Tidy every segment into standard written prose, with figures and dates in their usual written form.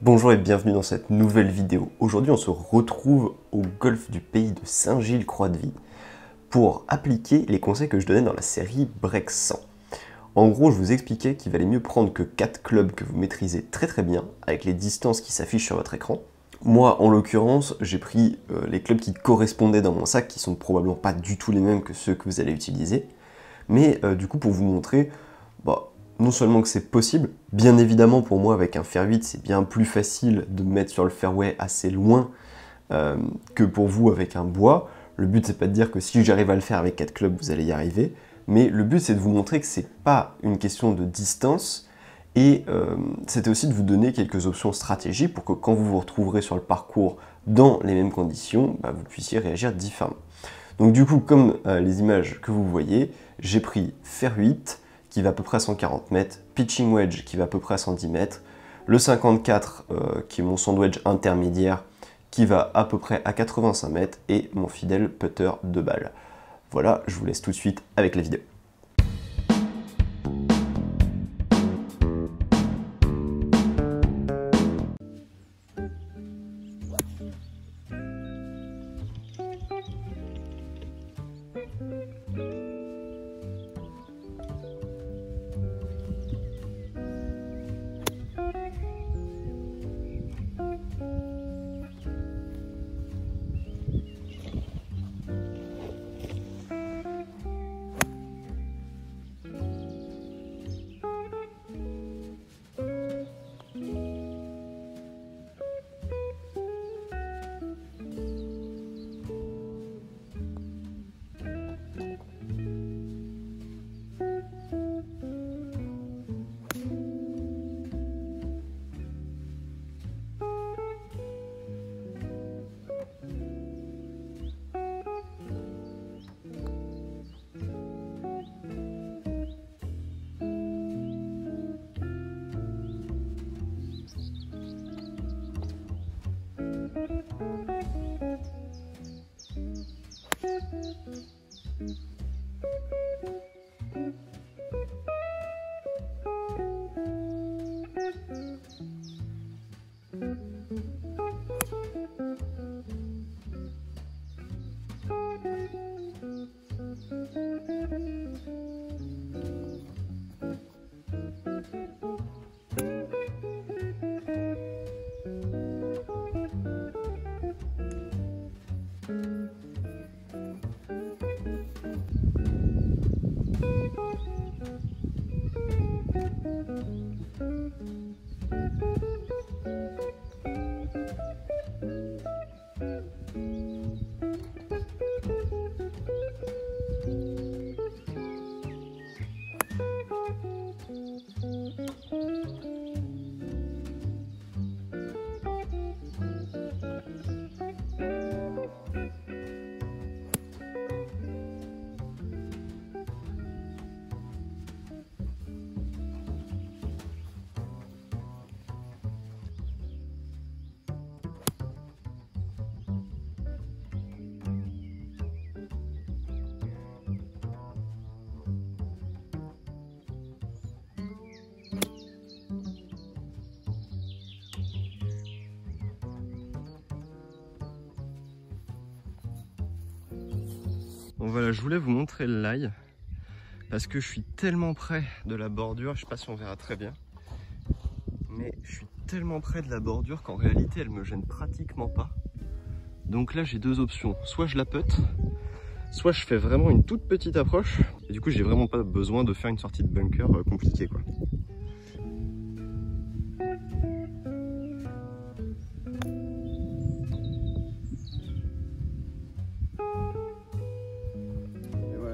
Bonjour et bienvenue dans cette nouvelle vidéo. Aujourd'hui on se retrouve au golf du pays de Saint-Gilles-Croix-de-Vie pour appliquer les conseils que je donnais dans la série Break 100. En gros je vous expliquais qu'il valait mieux prendre que 4 clubs que vous maîtrisez très bien avec les distances qui s'affichent sur votre écran. Moi en l'occurrence j'ai pris les clubs qui correspondaient dans mon sac, qui sont probablement pas du tout les mêmes que ceux que vous allez utiliser. Mais du coup pour vous montrer, non seulement que c'est possible, bien évidemment pour moi avec un fer 8 c'est bien plus facile de mettre sur le fairway assez loin que pour vous avec un bois. Le but c'est pas de dire que si j'arrive à le faire avec 4 clubs vous allez y arriver, mais le but c'est de vous montrer que c'est pas une question de distance et c'était aussi de vous donner quelques options stratégiques pour que quand vous vous retrouverez sur le parcours dans les mêmes conditions, vous puissiez réagir différemment. Donc du coup comme les images que vous voyez, j'ai pris fer 8 qui va à peu près à 140 mètres, pitching wedge qui va à peu près à 110 mètres, le 54 qui est mon sandwich intermédiaire qui va à peu près à 85 mètres et mon fidèle putter de balle. Voilà, je vous laisse tout de suite avec la vidéo. Bon voilà, je voulais vous montrer le lie parce que je suis tellement près de la bordure, je sais pas si on verra très bien, mais je suis tellement près de la bordure qu'en réalité elle me gêne pratiquement pas. Donc là j'ai deux options, soit je la putt, soit je fais vraiment une toute petite approche et du coup j'ai vraiment pas besoin de faire une sortie de bunker compliquée quoi.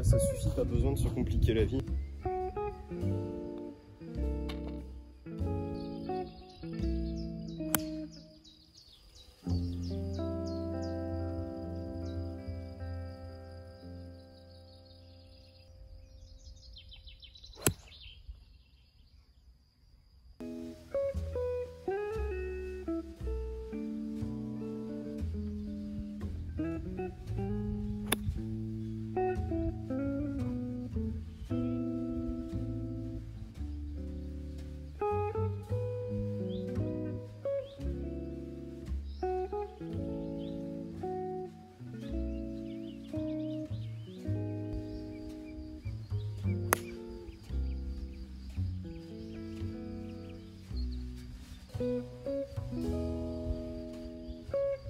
Ça suffit, pas besoin de se compliquer la vie.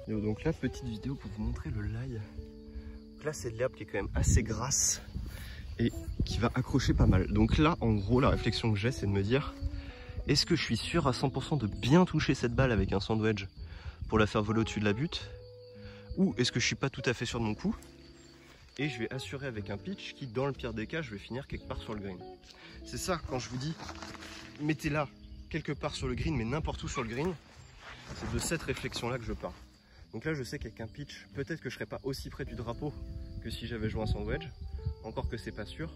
Et donc là, petite vidéo pour vous montrer le laille. Donc là, c'est de l'herbe qui est quand même assez grasse et qui va accrocher pas mal. Donc là, en gros, la réflexion que j'ai, c'est de me dire, est-ce que je suis sûr à 100% de bien toucher cette balle avec un sandwedge pour la faire voler au-dessus de la butte? Ou est-ce que je suis pas tout à fait sûr de mon coup et je vais assurer avec un pitch qui, dans le pire des cas, je vais finir quelque part sur le green? C'est ça, quand je vous dis, mettez-la quelque part sur le green, mais n'importe où sur le green, c'est de cette réflexion-là que je pars. Donc là, je sais qu'avec un pitch, peut-être que je serais pas aussi près du drapeau que si j'avais joué un sandwich, encore que c'est pas sûr.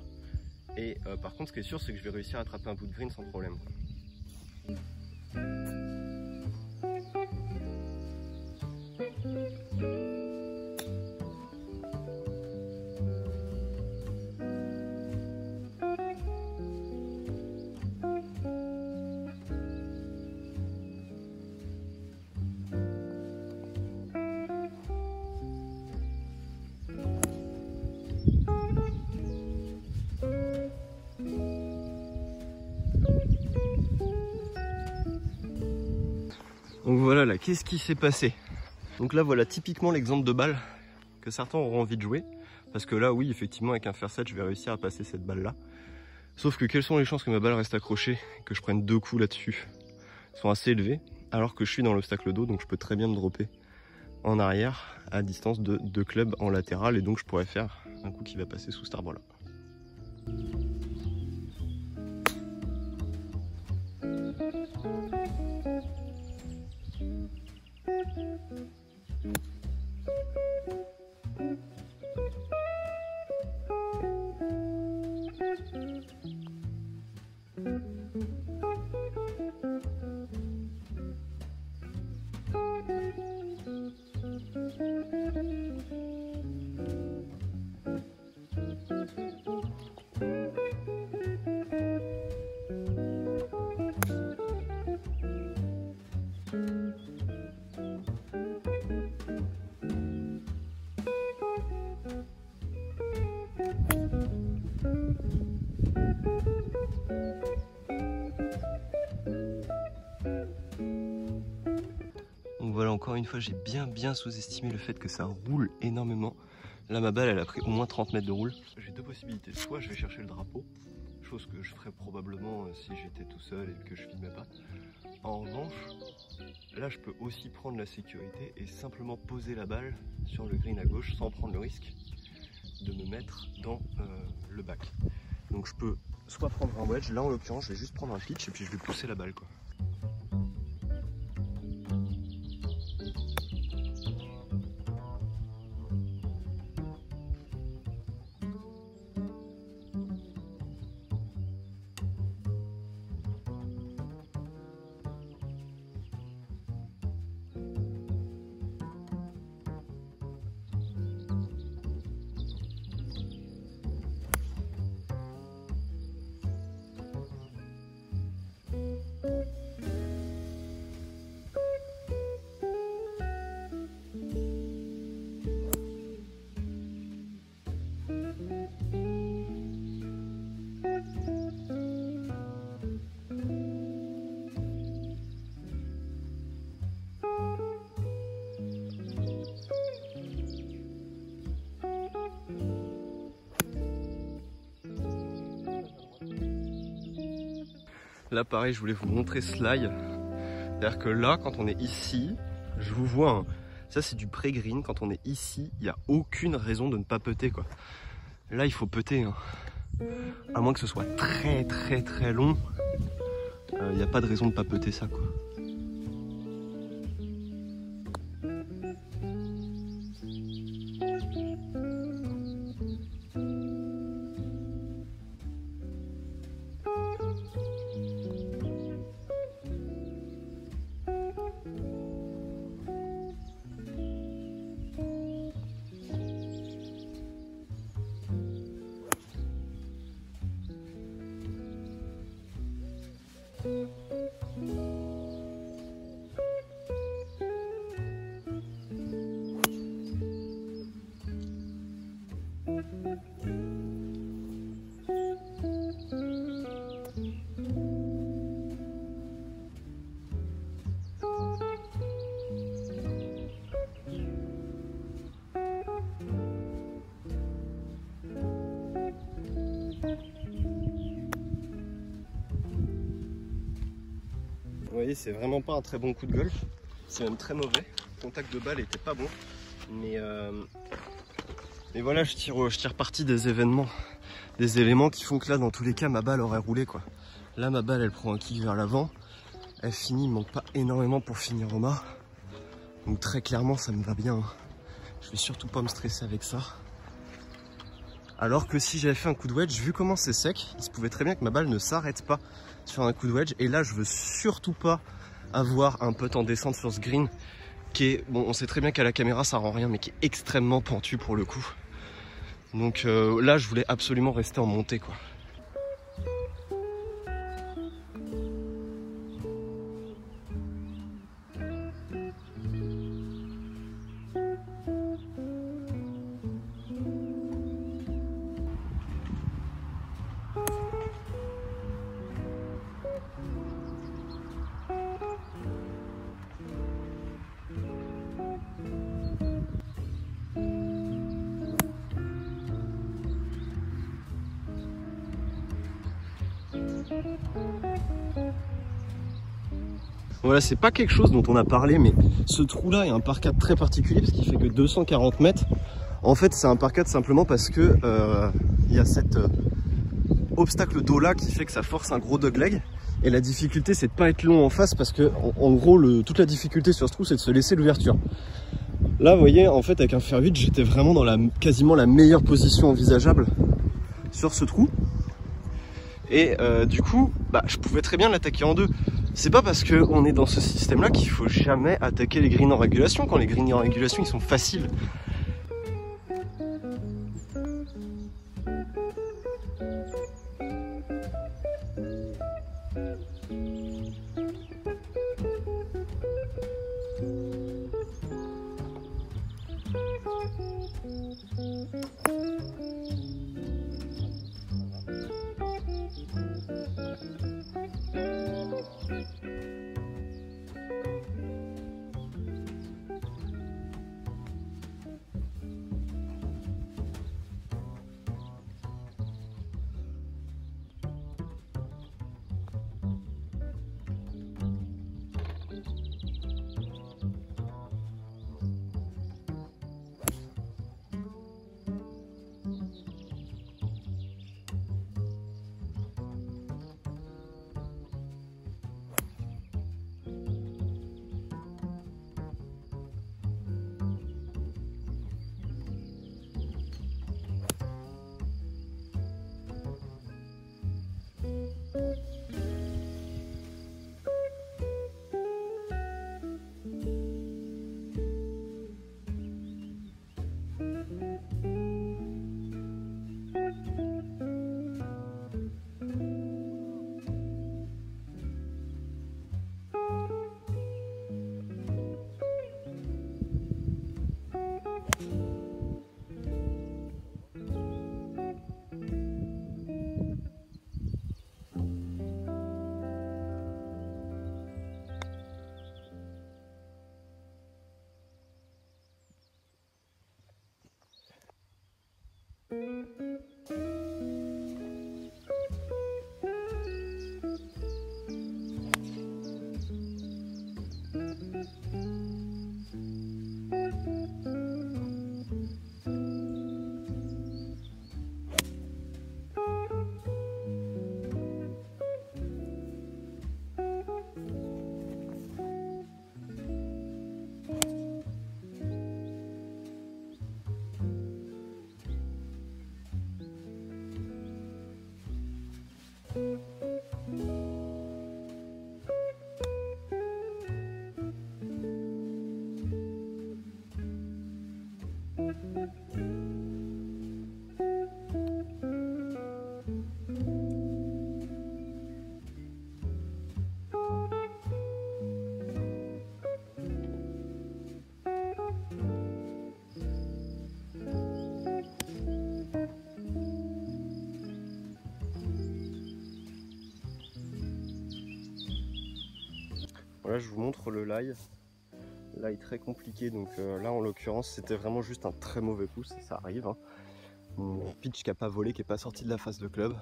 Et par contre, ce qui est sûr, c'est que je vais réussir à attraper un bout de green sans problème, quoi. Donc voilà, là, qu'est-ce qui s'est passé? Donc là, voilà typiquement l'exemple de balle que certains auront envie de jouer. Parce que là, oui, effectivement, avec un fer 7, je vais réussir à passer cette balle-là. Sauf que quelles sont les chances que ma balle reste accrochée et que je prenne 2 coups là-dessus? Elles sont assez élevées, alors que je suis dans l'obstacle d'eau, donc je peux très bien me dropper en arrière à distance de 2 clubs en latéral, et donc je pourrais faire un coup qui va passer sous cet arbre-là. Donc voilà, encore une fois, j'ai bien sous-estimé le fait que ça roule énormément. Là, ma balle, elle a pris au moins 30 mètres de roule. J'ai 2 possibilités. Soit je vais chercher le drapeau, chose que je ferais probablement si j'étais tout seul et que je filmais pas. En revanche, là, je peux aussi prendre la sécurité et simplement poser la balle sur le green à gauche sans prendre le risque de me mettre dans le bac. Donc je peux soit prendre un wedge, là en l'occurrence, je vais juste prendre un pitch et puis je vais pousser la balle, quoi. Là pareil, je voulais vous montrer ce lie. C'est-à-dire que là, quand on est ici, je vous vois, hein, ça c'est du pré-green. Quand on est ici, il n'y a aucune raison de ne pas putter, quoi. Là, il faut putter, hein. À moins que ce soit très long, il n'y a pas de raison de ne pas putter ça, quoi. voyez, c'est vraiment pas un très bon coup de golf. C'est même très mauvais. Le contact de balle était pas bon. Mais voilà, je tire parti des événements. Des éléments qui font que là, dans tous les cas, ma balle aurait roulé, quoi. Là, ma balle, elle prend un kick vers l'avant. Elle finit, il manque pas énormément pour finir au mât. Donc très clairement, ça me va bien. Hein. Je vais surtout pas me stresser avec ça. Alors que si j'avais fait un coup de wedge, vu comment c'est sec, il se pouvait très bien que ma balle ne s'arrête pas sur un coup de wedge. Et là, je veux surtout pas avoir un putt en descente sur ce green qui est, bon, on sait très bien qu'à la caméra ça rend rien, mais qui est extrêmement pentu pour le coup. Donc là, je voulais absolument rester en montée, quoi. Voilà, c'est pas quelque chose dont on a parlé, mais ce trou-là est un par 4 très particulier parce qu'il fait que 240 mètres. En fait, c'est un par 4 simplement parce que il y a cet obstacle d'eau là qui fait que ça force un gros dogleg. Et la difficulté, c'est de pas être long en face parce que, en gros, toute la difficulté sur ce trou, c'est de se laisser l'ouverture. Là, vous voyez, en fait, avec un fer 8, j'étais vraiment dans quasiment la meilleure position envisageable sur ce trou. Et du coup, bah, je pouvais très bien l'attaquer en deux. C'est pas parce qu'on est dans ce système-là qu'il faut jamais attaquer les greens en régulation, quand les greens en régulation, ils sont faciles. Voilà, je vous montre le lie. Lie très compliqué, donc là en l'occurrence c'était vraiment juste un très mauvais coup, ça arrive. Hein. Mon pitch qui n'a pas volé, qui n'est pas sorti de la face de club.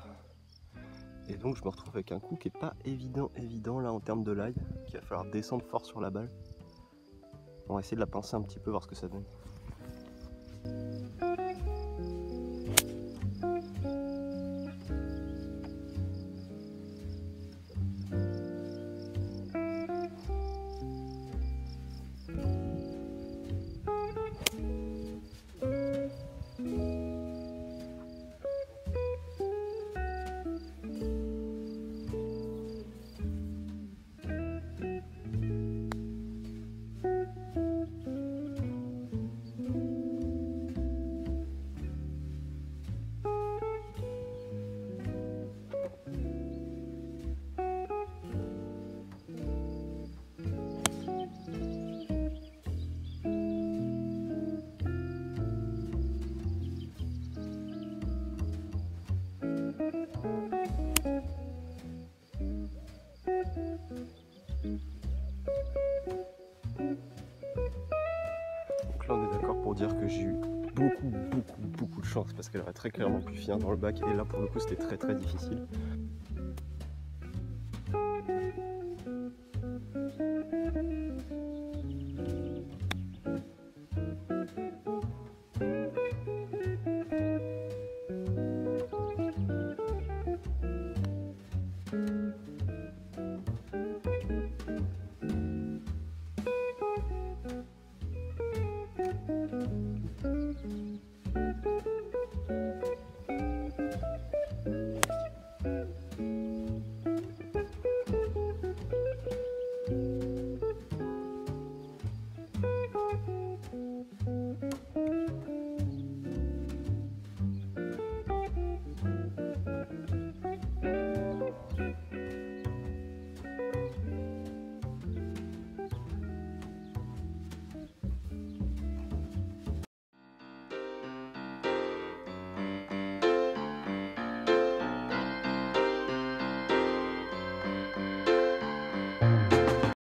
Et donc je me retrouve avec un coup qui est pas évident là en termes de lie, qu'il va falloir descendre fort sur la balle. On va essayer de la pincer un petit peu, voir ce que ça donne. Donc là on est d'accord pour dire que j'ai eu beaucoup de chance parce qu'elle aurait très clairement pu finir dans le bac, et là pour le coup c'était très difficile.